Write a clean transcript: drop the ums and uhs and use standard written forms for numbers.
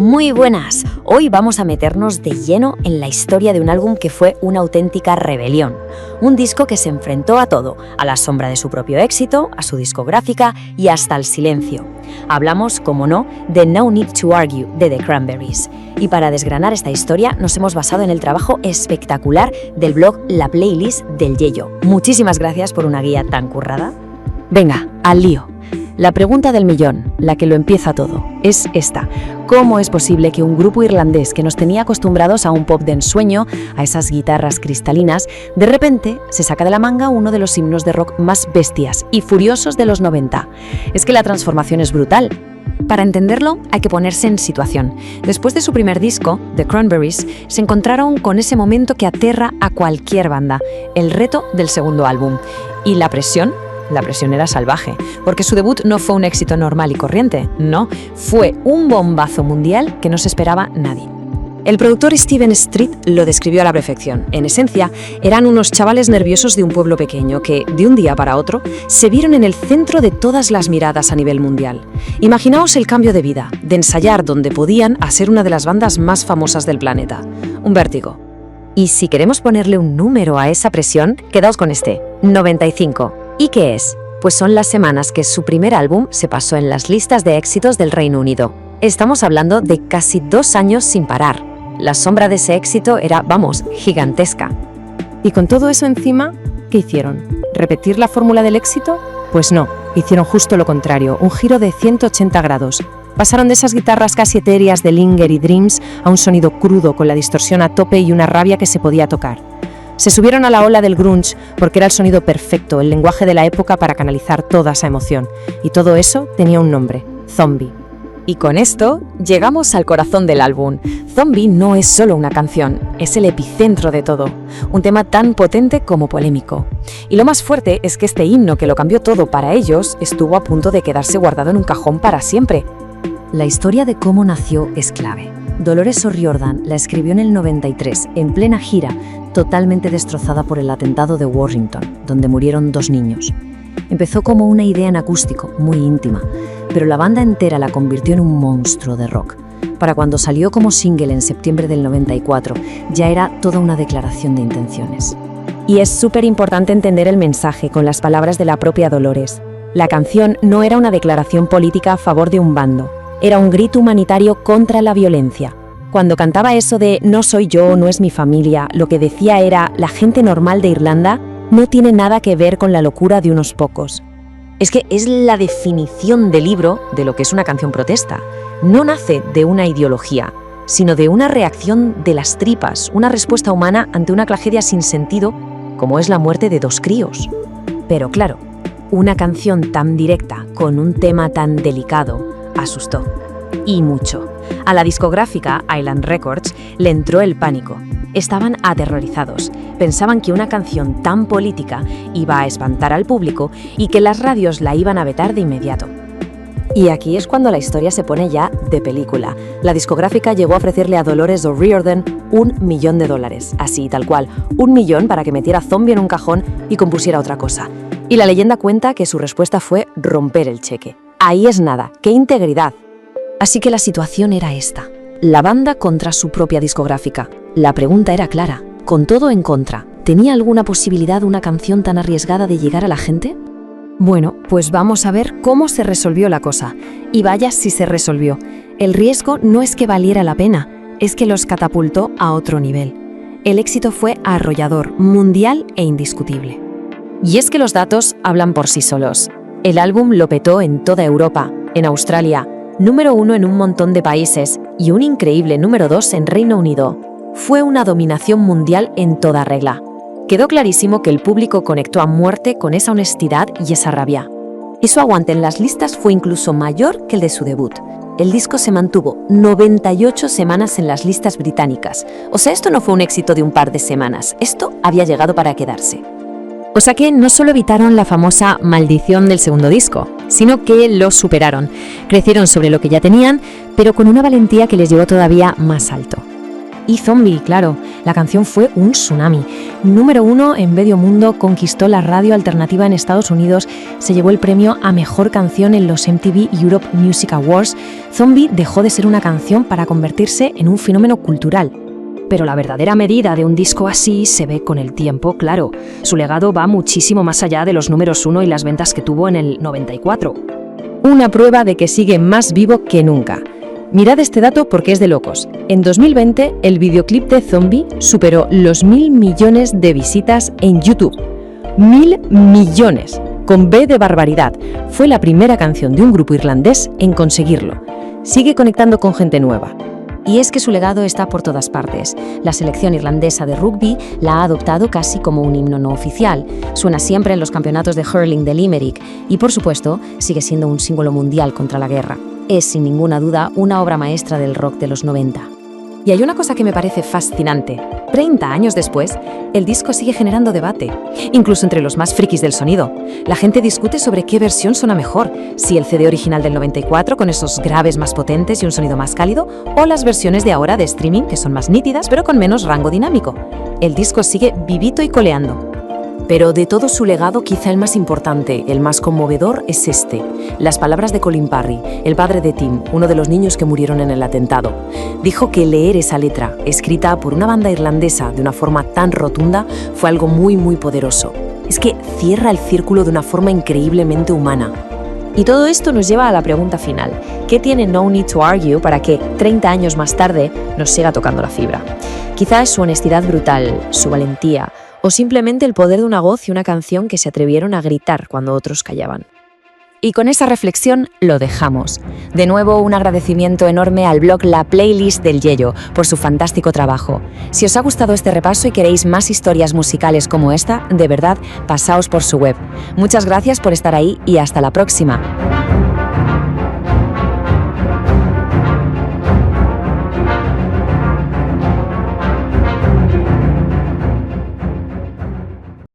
Muy buenas, hoy vamos a meternos de lleno en la historia de un álbum que fue una auténtica rebelión. Un disco que se enfrentó a todo, a la sombra de su propio éxito, a su discográfica y hasta al silencio. Hablamos, como no, de No Need to Argue de The Cranberries. Y para desgranar esta historia nos hemos basado en el trabajo espectacular del blog La Playlist del Yello. Muchísimas gracias por una guía tan currada. Venga, al lío. La pregunta del millón, la que lo empieza todo, es esta. ¿Cómo es posible que un grupo irlandés que nos tenía acostumbrados a un pop de ensueño, a esas guitarras cristalinas, de repente se saca de la manga uno de los himnos de rock más bestias y furiosos de los 90? Es que la transformación es brutal. Para entenderlo, hay que ponerse en situación. Después de su primer disco, The Cranberries, se encontraron con ese momento que aterra a cualquier banda, el reto del segundo álbum. Y la presión era salvaje, porque su debut no fue un éxito normal y corriente, no, fue un bombazo mundial que no se esperaba nadie. El productor Steven Street lo describió a la perfección. En esencia, eran unos chavales nerviosos de un pueblo pequeño que, de un día para otro, se vieron en el centro de todas las miradas a nivel mundial. Imaginaos el cambio de vida, de ensayar donde podían a ser una de las bandas más famosas del planeta. Un vértigo. Y si queremos ponerle un número a esa presión, quedaos con este, 95. ¿Y qué es? Pues son las semanas que su primer álbum se pasó en las listas de éxitos del Reino Unido. Estamos hablando de casi 2 años sin parar. La sombra de ese éxito era, gigantesca. Y con todo eso encima, ¿qué hicieron? ¿Repetir la fórmula del éxito? Pues no, hicieron justo lo contrario, un giro de 180 grados. Pasaron de esas guitarras casi etéreas de Linger y Dreams a un sonido crudo con la distorsión a tope y una rabia que se podía tocar. Se subieron a la ola del grunge porque era el sonido perfecto, el lenguaje de la época para canalizar toda esa emoción. Y todo eso tenía un nombre, Zombie. Y con esto llegamos al corazón del álbum. Zombie no es solo una canción, es el epicentro de todo. Un tema tan potente como polémico. Y lo más fuerte es que este himno que lo cambió todo para ellos estuvo a punto de quedarse guardado en un cajón para siempre. La historia de cómo nació es clave. Dolores O'Riordan la escribió en el 93, en plena gira, totalmente destrozada por el atentado de Warrington, donde murieron 2 niños. Empezó como una idea en acústico, muy íntima, pero la banda entera la convirtió en un monstruo de rock. Para cuando salió como single en septiembre del 94, ya era toda una declaración de intenciones. Y es súper importante entender el mensaje con las palabras de la propia Dolores. La canción no era una declaración política a favor de un bando, era un grito humanitario contra la violencia. Cuando cantaba eso de no soy yo, no es mi familia, lo que decía era la gente normal de Irlanda no tiene nada que ver con la locura de unos pocos. Es que es la definición del libro de lo que es una canción protesta. No nace de una ideología, sino de una reacción de las tripas, una respuesta humana ante una tragedia sin sentido como es la muerte de 2 críos. Pero claro, una canción tan directa, con un tema tan delicado, asustó. Y mucho. A la discográfica Island Records le entró el pánico. Estaban aterrorizados. Pensaban que una canción tan política iba a espantar al público y que las radios la iban a vetar de inmediato. Y aquí es cuando la historia se pone ya de película. La discográfica llegó a ofrecerle a Dolores O'Riordan $1 millón, así tal cual, 1 millón para que metiera Zombie en un cajón y compusiera otra cosa. Y la leyenda cuenta que su respuesta fue romper el cheque. Ahí es nada, ¡qué integridad! Así que la situación era esta, la banda contra su propia discográfica. La pregunta era clara, con todo en contra, ¿tenía alguna posibilidad una canción tan arriesgada de llegar a la gente? Bueno, pues vamos a ver cómo se resolvió la cosa. Y vaya si se resolvió. El riesgo no es que valiera la pena, es que los catapultó a otro nivel. El éxito fue arrollador, mundial e indiscutible. Y es que los datos hablan por sí solos. El álbum lo petó en toda Europa, en Australia, número 1 en un montón de países y un increíble número 2 en Reino Unido. Fue una dominación mundial en toda regla. Quedó clarísimo que el público conectó a muerte con esa honestidad y esa rabia. Y su aguante en las listas fue incluso mayor que el de su debut. El disco se mantuvo 98 semanas en las listas británicas. O sea, esto no fue un éxito de un par de semanas, esto había llegado para quedarse. O sea que no solo evitaron la famosa maldición del segundo disco, sino que lo superaron. Crecieron sobre lo que ya tenían, pero con una valentía que les llevó todavía más alto. Y Zombie, claro, La canción fue un tsunami. Número 1 en medio mundo, conquistó la radio alternativa en Estados Unidos, se llevó el premio a Mejor Canción en los MTV Europe Music Awards. Zombie dejó de ser una canción para convertirse en un fenómeno cultural. Pero la verdadera medida de un disco así se ve con el tiempo, claro. Su legado va muchísimo más allá de los números 1 y las ventas que tuvo en el 94. Una prueba de que sigue más vivo que nunca. Mirad este dato porque es de locos. En 2020, el videoclip de Zombie superó los 1.000 millones de visitas en YouTube. 1.000 millones, con B de barbaridad. Fue la primera canción de un grupo irlandés en conseguirlo. Sigue conectando con gente nueva. Y es que su legado está por todas partes. La selección irlandesa de rugby la ha adoptado casi como un himno no oficial. Suena siempre en los campeonatos de hurling de Limerick y, por supuesto, sigue siendo un símbolo mundial contra la guerra. Es, sin ninguna duda, una obra maestra del rock de los 90. Y hay una cosa que me parece fascinante. 30 años después, el disco sigue generando debate, incluso entre los más frikis del sonido. La gente discute sobre qué versión suena mejor, si el CD original del 94 con esos graves más potentes y un sonido más cálido, o las versiones de ahora de streaming que son más nítidas pero con menos rango dinámico. El disco sigue vivito y coleando. Pero de todo su legado, quizá el más importante, el más conmovedor, es este. Las palabras de Colin Parry, el padre de Tim, uno de los niños que murieron en el atentado. Dijo que leer esa letra, escrita por una banda irlandesa de una forma tan rotunda, fue algo muy, muy poderoso. Es que cierra el círculo de una forma increíblemente humana. Y todo esto nos lleva a la pregunta final. ¿Qué tiene No Need to Argue para que, 30 años más tarde, nos siga tocando la fibra? Quizá es su honestidad brutal, su valentía, o simplemente el poder de una voz y una canción que se atrevieron a gritar cuando otros callaban. Y con esa reflexión lo dejamos. De nuevo, un agradecimiento enorme al blog La Playlist del Yello por su fantástico trabajo. Si os ha gustado este repaso y queréis más historias musicales como esta, de verdad, pasaos por su web. Muchas gracias por estar ahí y hasta la próxima.